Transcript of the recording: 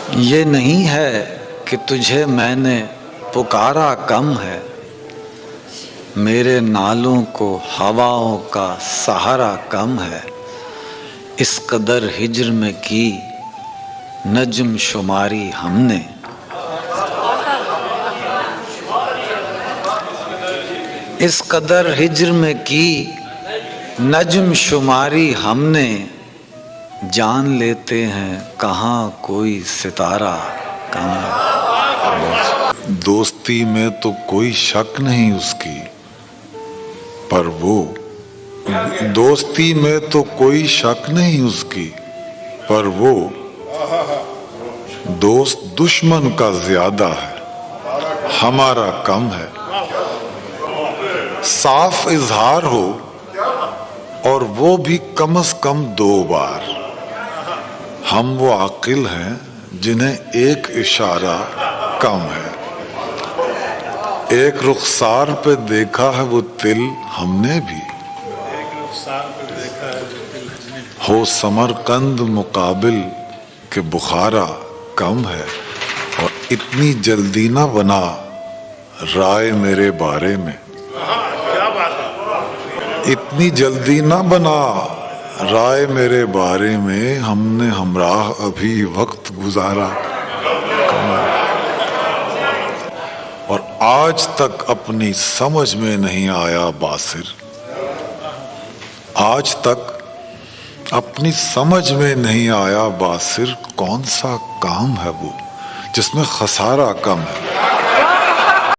ये नहीं है कि तुझे मैंने पुकारा कम है, मेरे नालों को हवाओं का सहारा कम है। इस कदर हिज्र में की नज्म शुमारी हमने, इस कदर हिज्र में की नज्म शुमारी हमने, जान लेते हैं कहाँ कोई सितारा कम है। दोस्ती में तो कोई शक नहीं उसकी, पर वो दोस्ती में तो कोई शक नहीं उसकी, पर वो दोस्त दुश्मन का ज्यादा है, हमारा कम है। साफ इजहार हो और वो भी कम से कम 2 बार, हम वो आकिल हैं जिन्हें एक इशारा कम है। एक रुखसार पे देखा है वो तिल हमने भी, हो समरकंद मुकाबिल के बुखारा कम है। और इतनी जल्दी ना बना राय मेरे बारे में, इतनी जल्दी ना बना राय मेरे बारे में, हमने हमराह अभी वक्त गुजारा कम है। और आज तक अपनी समझ में नहीं आया बासिर, आज तक अपनी समझ में नहीं आया बासिर, कौन सा काम है वो जिसमें खसारा कम है।